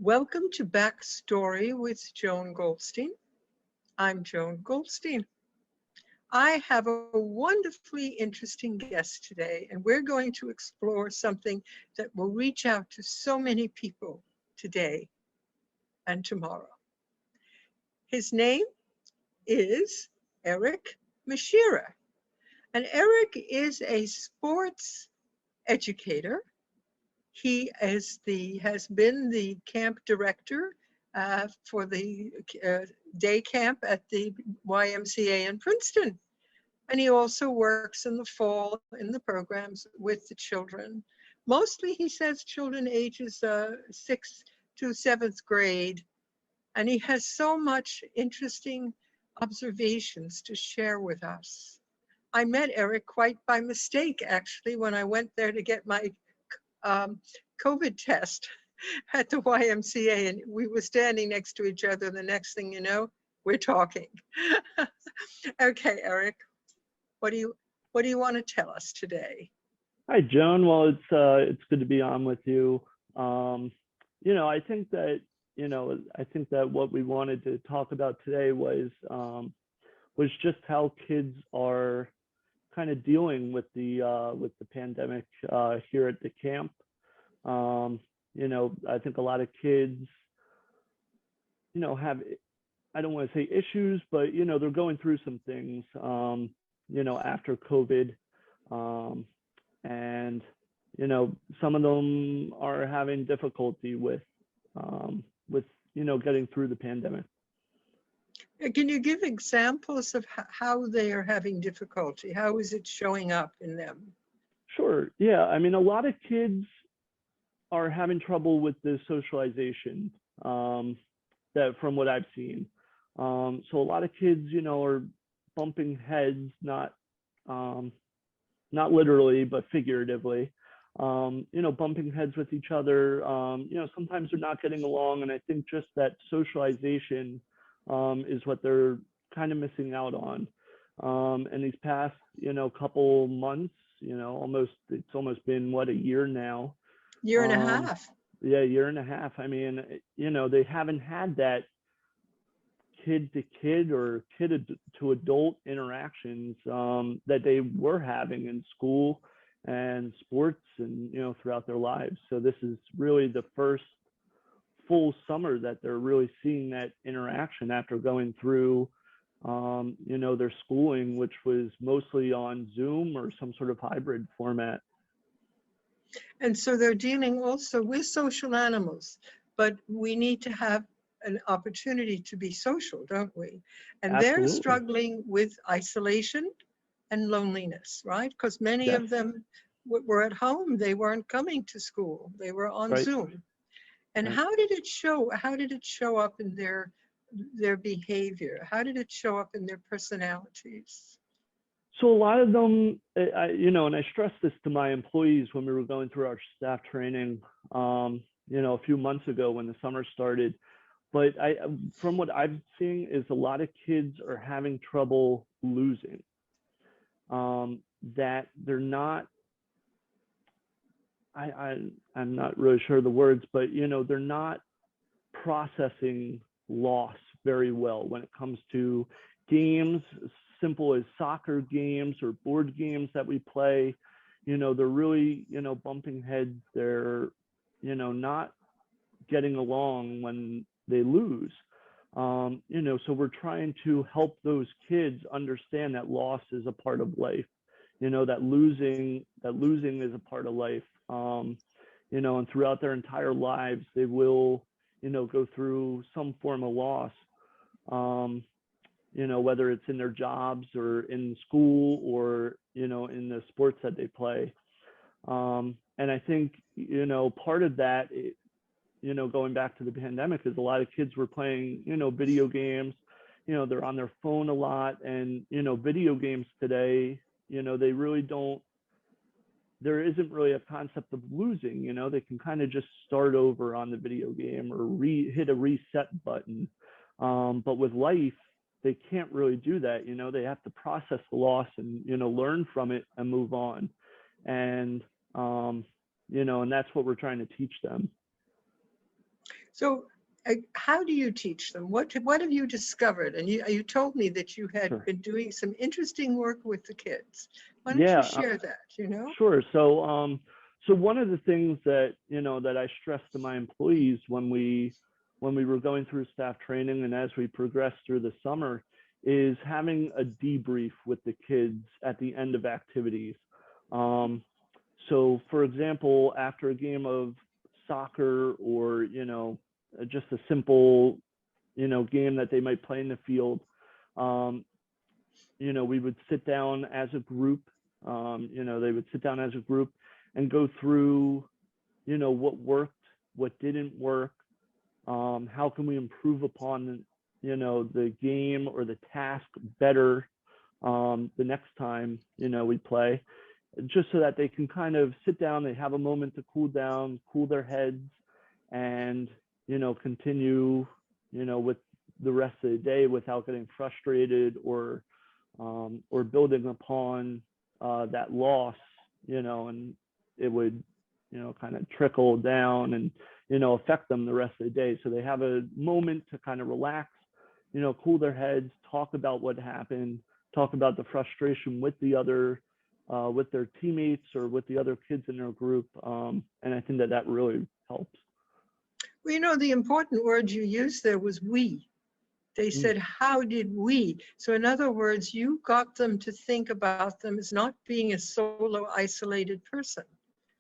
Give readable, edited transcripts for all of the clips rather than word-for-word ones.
Welcome to Backstory with Joan Goldstein. I'm Joan Goldstein. I have a wonderfully interesting guest today, and we're going to explore something that will reach out to so many people today and tomorrow. His name is Eric Meshirer, and Eric is a sports educator. He has been the camp director for the day camp at the YMCA in Princeton. And he also works in the fall in the programs with the children. Mostly, he says, children ages 6th to 7th grade. And he has so much interesting observations to share with us. I met Eric quite by mistake, actually, when I went there to get my COVID test at the YMCA, and we were standing next to each other. The next thing you know, we're talking. Okay, Eric, what do you want to tell us today? Hi, Joan. Well, it's good to be on with you. I think that what we wanted to talk about today was just how kids are kind of dealing with the pandemic here at the camp. I think a lot of kids, have, I don't want to say issues, but they're going through some things, after COVID, and some of them are having difficulty with getting through the pandemic. Can you give examples of how they are having difficulty? How is it showing up in them? Sure. Yeah. I mean, a lot of kids are having trouble with the socialization, that from what I've seen. So a lot of kids, are bumping heads, not literally, but figuratively, bumping heads with each other. Sometimes they're not getting along. And I think just that socialization is what they're kind of missing out on. And these past, couple months, it's almost been a year now. Year and a half. Yeah, year and a half. I mean, they haven't had that kid to kid or kid to adult interactions that they were having in school and sports and, throughout their lives. So this is really the first full summer that they're really seeing that interaction after going through, their schooling, which was mostly on Zoom or some sort of hybrid format. And so they're dealing also with social animals, but we need to have an opportunity to be social, don't we? And Absolutely. They're struggling with isolation and loneliness, right? Because many Yes. of them were at home. They weren't coming to school. They were on Right. Zoom. And Right. how did it show up in their behavior? How did it show up in their personalities? So a lot of them, and I stress this to my employees when we were going through our staff training, a few months ago when the summer started. But from what I'm seeing is a lot of kids are having trouble losing, that they're not, I'm not really sure of the words, but, they're not processing loss very well when it comes to games, simple as soccer games or board games that we play. They're really, bumping heads. They're, not getting along when they lose. So we're trying to help those kids understand that loss is a part of life, that losing is a part of life. And throughout their entire lives, they will, go through some form of loss. Whether it's in their jobs or in school or, in the sports that they play. And I think, part of that, going back to the pandemic, is a lot of kids were playing, video games. They're on their phone a lot, and, video games today, they really don't, there isn't really a concept of losing. They can kind of just start over on the video game or hit a reset button. But with life, they can't really do that. They have to process the loss and, learn from it and move on. And, and that's what we're trying to teach them. So how do you teach them? What have you discovered? And you told me that you had Sure. been doing some interesting work with the kids. Why don't you Yeah, share that, you know? sure. So one of the things that, that I stressed to my employees when we were going through staff training and as we progressed through the summer is having a debrief with the kids at the end of activities. So for example, after a game of soccer or, just a simple, game that they might play in the field, we would sit down as a group. They would sit down as a group and go through, what worked, what didn't work, how can we improve upon, the game or the task better the next time, we play, just so that they can kind of sit down, they have a moment to cool down, cool their heads, and, continue, with the rest of the day without getting frustrated or building upon that loss, and it would, kind of trickle down and, affect them the rest of the day. So they have a moment to kind of relax, cool their heads, talk about what happened, talk about the frustration with the other, with their teammates or with the other kids in their group. And I think that really helps. Well, you know, the important word you used there was we. They said, how did we? So in other words, you got them to think about them as not being a solo isolated person,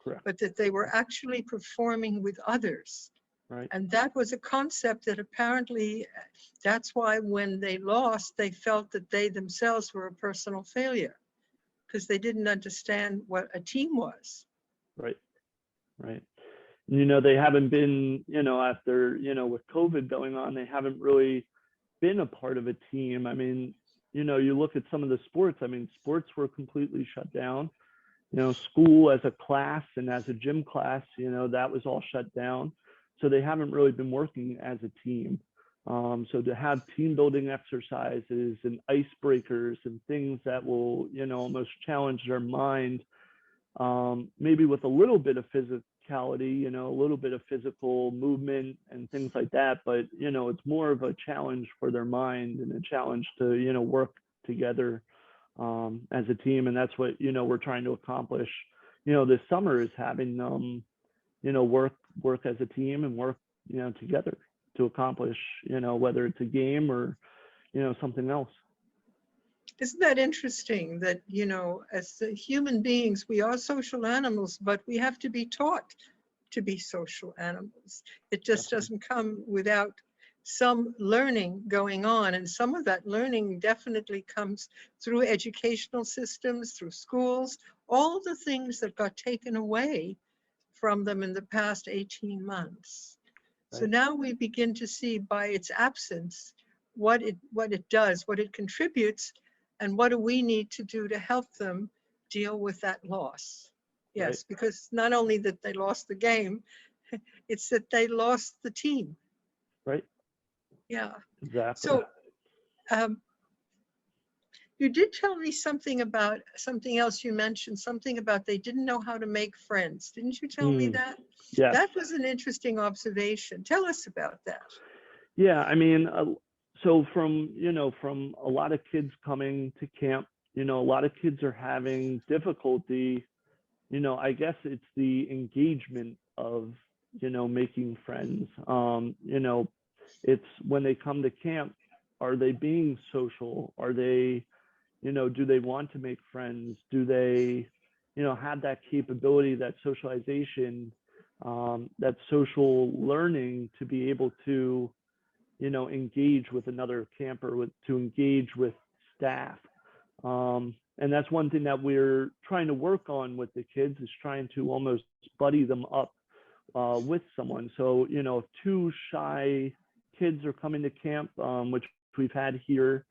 Correct. but that they were actually performing with others. Right. And that was a concept that apparently, that's why when they lost, they felt that they themselves were a personal failure because they didn't understand what a team was. Right. Right. They haven't been, after, with COVID going on, they haven't really been a part of a team. I mean, you look at some of the sports, I mean, sports were completely shut down. School as a class and as a gym class, that was all shut down. So they haven't really been working as a team. So to have team building exercises and icebreakers and things that will, almost challenge their mind, maybe with a little bit of physicality, a little bit of physical movement and things like that. But, it's more of a challenge for their mind and a challenge to, work together as a team. And that's what, we're trying to accomplish, this summer is having them, work as a team and work, together to accomplish, whether it's a game or, something else. Isn't that interesting that, as human beings, we are social animals, but we have to be taught to be social animals. It just doesn't come without some learning going on. And some of that learning definitely comes through educational systems, through schools, all the things that got taken away from them in the past 18 months. So now we begin to see by its absence what it does, what it contributes, and what do we need to do to help them deal with that loss. Yes, because not only that they lost the game, it's that they lost the team. Right. Yeah. Exactly. So you did tell me something about something else you mentioned, something about they didn't know how to make friends. Didn't you tell me that? Yes. That was an interesting observation. Tell us about that. Yeah, I mean, so from a lot of kids coming to camp, a lot of kids are having difficulty, I guess it's the engagement of, making friends. It's when they come to camp, are they being social? Are they, do they want to make friends? Do they, have that capability, that socialization, that social learning to be able to, engage with another camper, to engage with staff. And that's one thing that we're trying to work on with the kids, is trying to almost buddy them up with someone. So, if two shy kids are coming to camp, which we've had here,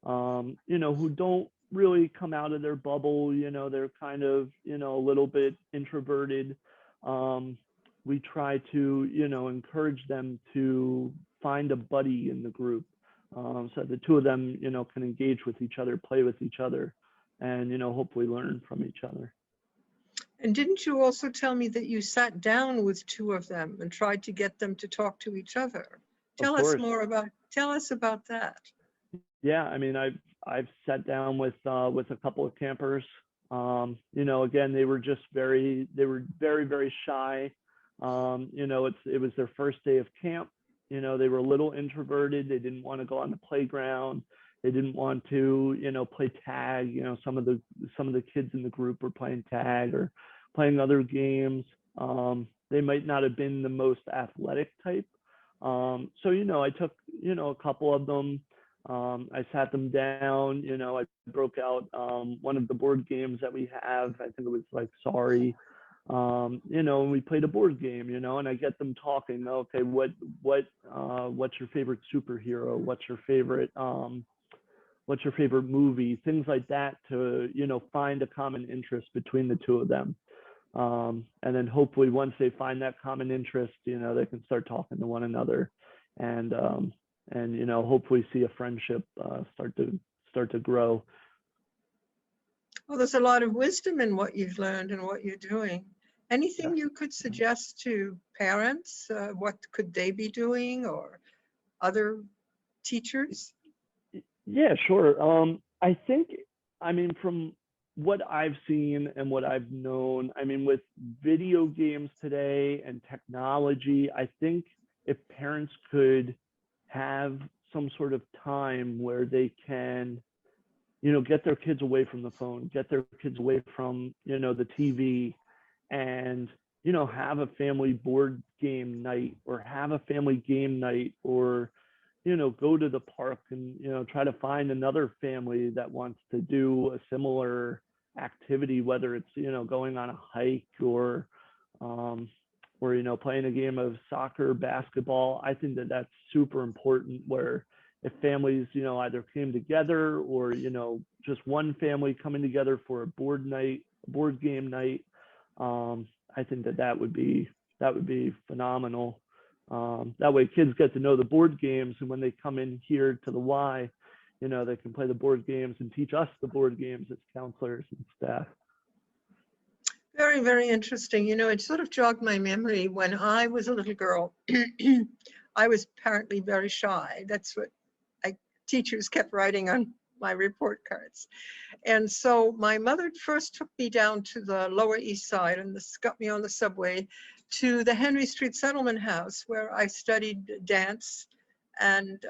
who don't really come out of their bubble, they're kind of, a little bit introverted. We try to, encourage them to find a buddy in the group, so the two of them, can engage with each other, play with each other, and, hopefully learn from each other. And didn't you also tell me that you sat down with two of them and tried to get them to talk to each other? Of course. Tell us about that. Yeah, I mean, I've sat down with a couple of campers. You know, again, they were very, very shy. You know, it was their first day of camp. You know, they were a little introverted. They didn't want to go on the playground. They didn't want to, you know, play tag. You know, some of the kids in the group were playing tag or playing other games. They might not have been the most athletic type. So, you know, I took, you know, a couple of them. I sat them down, you know, I broke out one of the board games that we have. I think it was like Sorry, you know, and we played a board game, you know, and I get them talking. Okay, what's your favorite superhero? What's your favorite movie? Things like that to, you know, find a common interest between the two of them. And then hopefully once they find that common interest, you know, they can start talking to one another, and you know, hopefully see a friendship start to grow. Well, there's a lot of wisdom in what you've learned and what you're doing. Yeah. Anything you could suggest to parents? What could they be doing, or other teachers? Yeah, sure. I think, I mean, from what I've seen and what I've known, I mean, with video games today and technology, I think if parents could have some sort of time where they can, you know, get their kids away from the phone, get their kids away from, you know, the TV, and, you know, have a family board game night or have a family game night, or, you know, go to the park and, you know, try to find another family that wants to do a similar activity, whether it's, you know, going on a hike um, or, you know, playing a game of soccer, basketball. I think that that's super important, where if families, you know, either came together or, you know, just one family coming together for a board game night, I think that that would be phenomenal. That way kids get to know the board games, and when they come in here to the Y, you know, they can play the board games and teach us the board games as counselors and staff. Very, very interesting. You know, it sort of jogged my memory when I was a little girl. I was apparently very shy. That's what teachers kept writing on my report cards. And so my mother first took me down to the Lower East Side and got me on the subway to the Henry Street Settlement House, where I studied dance and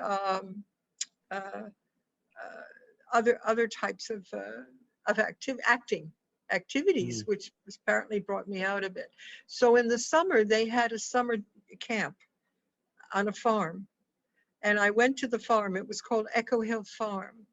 other types of acting activities, which apparently brought me out a bit. So in the summer, they had a summer camp on a farm. And I went to the farm. It was called Echo Hill Farm.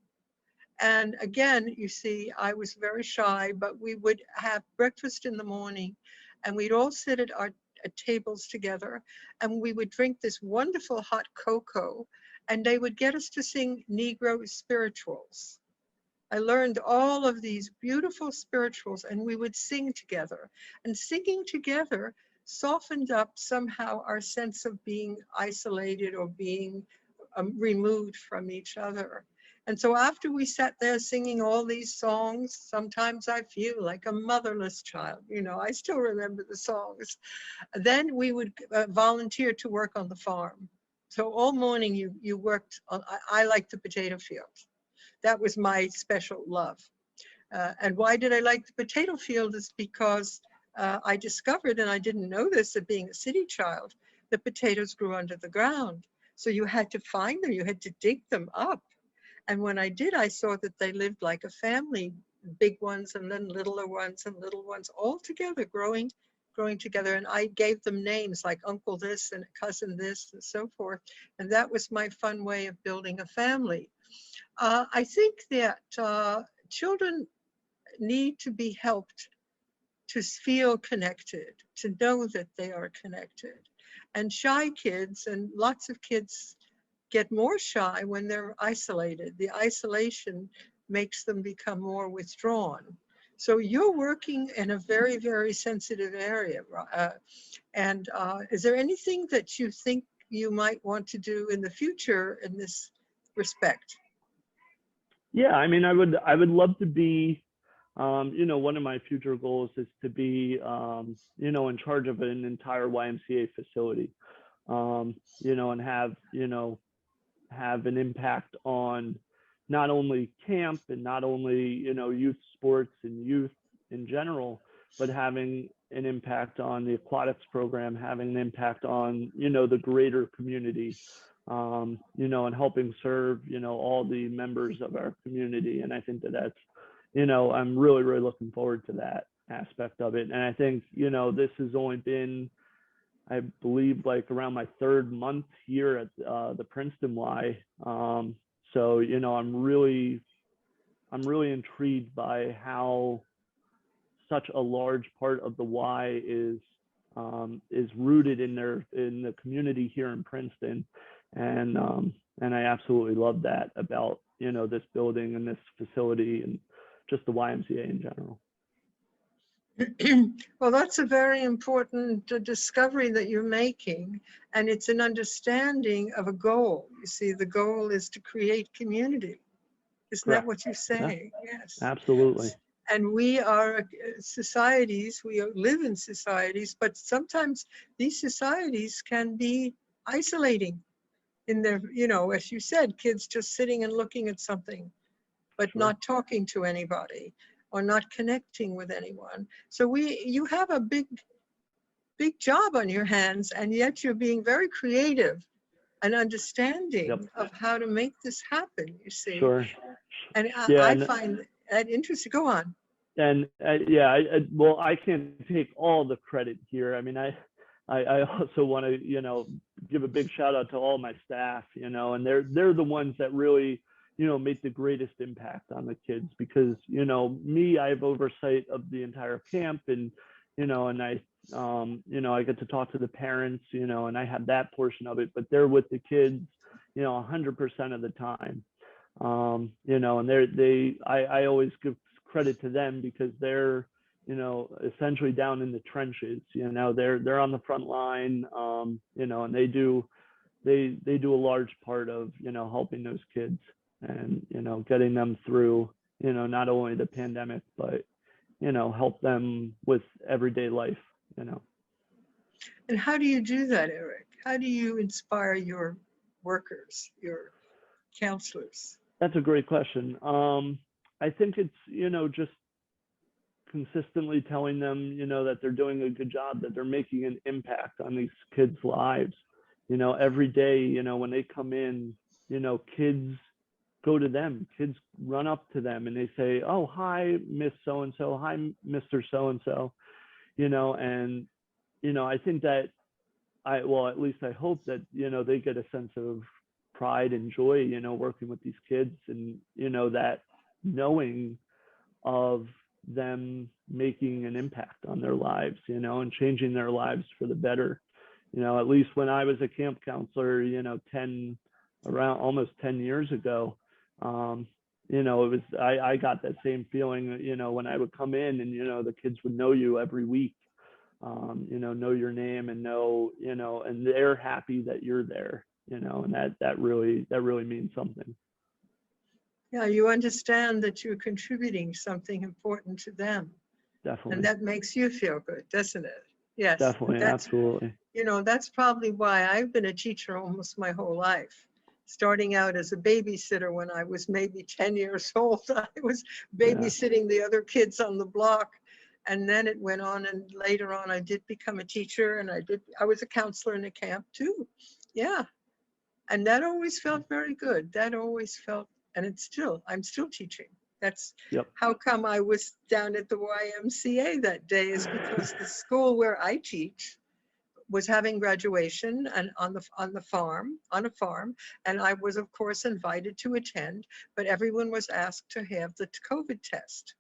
And again, you see, I was very shy, but we would have breakfast in the morning, and we'd all sit at our tables together, and we would drink this wonderful hot cocoa, and they would get us to sing Negro spirituals. I learned all of these beautiful spirituals, and we would sing together. And singing together softened up somehow our sense of being isolated or being removed from each other. And so after we sat there singing all these songs, sometimes I feel like a motherless child. You know, I still remember the songs. Then we would volunteer to work on the farm. So all morning you worked on, I liked the potato field. That was my special love. And why did I like the potato field is because I discovered, and I didn't know this at being a city child, the potatoes grew under the ground. So you had to find them, you had to dig them up. And when I did, I saw that they lived like a family, big ones and then littler ones and little ones, all together, growing together. And I gave them names like Uncle this and Cousin this and so forth. And that was my fun way of building a family. I think that children need to be helped to feel connected, to know that they are connected. And shy kids, and lots of kids get more shy when they're isolated. The isolation makes them become more withdrawn. So you're working in a very, very sensitive area. And is there anything that you think you might want to do in the future in this respect? Yeah, I mean, I would love to be one of my future goals is to be, in charge of an entire YMCA facility, and have an impact on not only camp and not only, youth sports and youth in general, but having an impact on the aquatics program, having an impact on, the greater community, and helping serve, all the members of our community. And I think that's, I'm really, really looking forward to that aspect of it. And I think, this has only been, I believe, like around my 3rd month here at the Princeton Y. So, I'm really intrigued by how such a large part of the Y is rooted in the community here in Princeton. And I absolutely love that about, this building and this facility and just the YMCA in general. Well, that's a very important discovery that you're making, and it's an understanding of a goal. You see, the goal is to create community. Isn't Correct. that what you're saying? Yeah. Yes. Absolutely. And we are societies, we live in societies, but sometimes these societies can be isolating in their, as you said, kids just sitting and looking at something, but Sure. not talking to anybody or not connecting with anyone. So you have a big job on your hands, and yet you're being very creative and understanding Yep. of how to make this happen, you see. Sure. And Yeah, I find that interesting. Go on. And well, I can't take all the credit here. I mean, I also want to, give a big shout out to all my staff, and they're the ones that really, make the greatest impact on the kids, because, I have oversight of the entire camp, and, and I get to talk to the parents, and I have that portion of it, but they're with the kids, 100% of the time. And I always give credit to them, because they're, essentially down in the trenches, they're on the front line, and they do a large part of, helping those kids and, getting them through, not only the pandemic, but, help them with everyday life, And how do you do that, Eric? How do you inspire your workers, your counselors? That's a great question. I think it's, just consistently telling them, that they're doing a good job, that they're making an impact on these kids' lives. Every day, when they come in, kids go to them, kids run up to them and they say, "Oh, hi, Miss So-and-so, hi, Mr. So-and-so," and, I think that at least I hope that, they get a sense of pride and joy, working with these kids, and, that knowing of them making an impact on their lives, and changing their lives for the better. At least when I was a camp counselor, around almost 10 years ago, it was, I got that same feeling, when I would come in and, the kids would know you every week, know your name and know, and they're happy that you're there, and that really means something. Yeah, you understand that you're contributing something important to them. Definitely. And that makes you feel good, doesn't it? Yes. Definitely, absolutely. That's probably why I've been a teacher almost my whole life. Starting out as a babysitter when I was maybe 10 years old, I was babysitting the other kids on the block. And then it went on, and later on I did become a teacher, and I was a counselor in a camp too. Yeah. And that always felt very good. That always felt, and I'm still teaching. That's how come I was down at the YMCA that day, is because the school where I teach was having graduation and on a farm, and I was of course invited to attend, but everyone was asked to have the COVID test.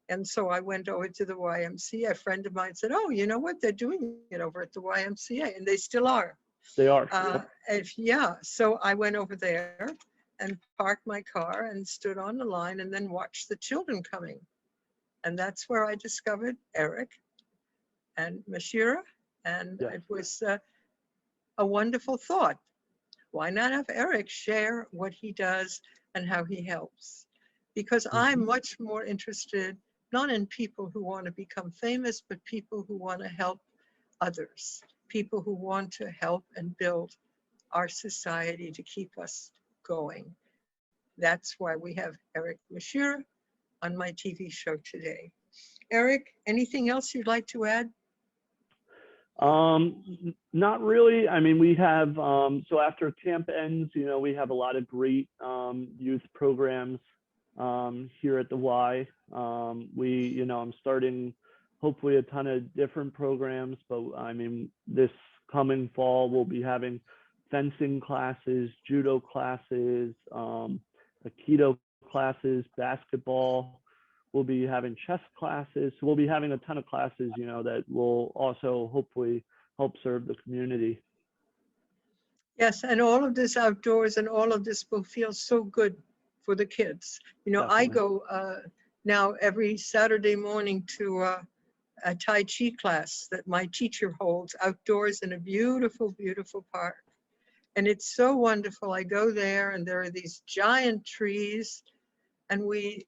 And so I went over to the YMCA. A friend of mine said, "Oh, you know what? They're doing it over at the YMCA," and they still are. They are. So I went over there and parked my car and stood on the line and then watched the children coming. And that's where I discovered Eric and Meshirer. And it was a wonderful thought. Why not have Eric share what he does and how he helps? Because I'm much more interested not in people who want to become famous, but people who want to help others, people who want to help and build our society to keep us going. That's why we have Eric Meshirer on my TV show today. Eric, anything else you'd like to add? Not really. I mean, we have, so after camp ends, you know, we have a lot of great youth programs here at the Y. You know, I'm starting hopefully a ton of different programs, but I mean, this coming fall, we'll be having fencing classes, judo classes, aikido classes, basketball. We'll be having chess classes. So we'll be having a ton of classes, you know, that will also hopefully help serve the community. Yes, and all of this outdoors and all of this will feel so good for the kids. You know, I Definitely. go now every Saturday morning to a Tai Chi class that my teacher holds outdoors in a beautiful, beautiful park. And it's so wonderful. I go there and there are these giant trees and we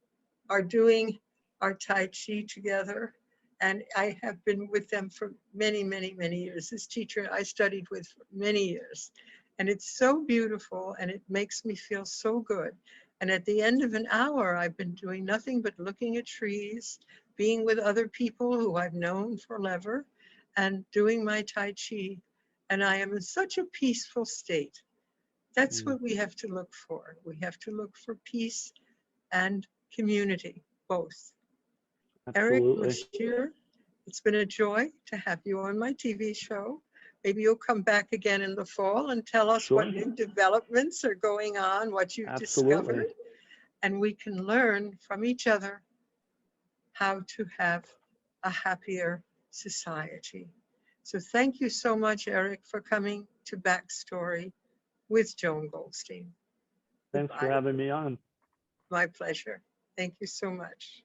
are doing our Tai Chi together. And I have been with them for many, many, many years. This teacher I studied with for many years. And it's so beautiful and it makes me feel so good. And at the end of an hour, I've been doing nothing but looking at trees, being with other people who I've known forever, and doing my Tai Chi. And I am in such a peaceful state. That's Mm, what we have to look for. We have to look for peace and community, both. Eric absolutely. Meshirer, it's been a joy to have you on my TV show. Maybe you'll come back again in the fall and tell us what Sure. new developments are going on, what you've Absolutely. discovered, and we can learn from each other how to have a happier society. So thank you so much, Eric, for coming to Backstory with Joan Goldstein. Thanks for Goodbye. having me on. My pleasure. Thank you so much.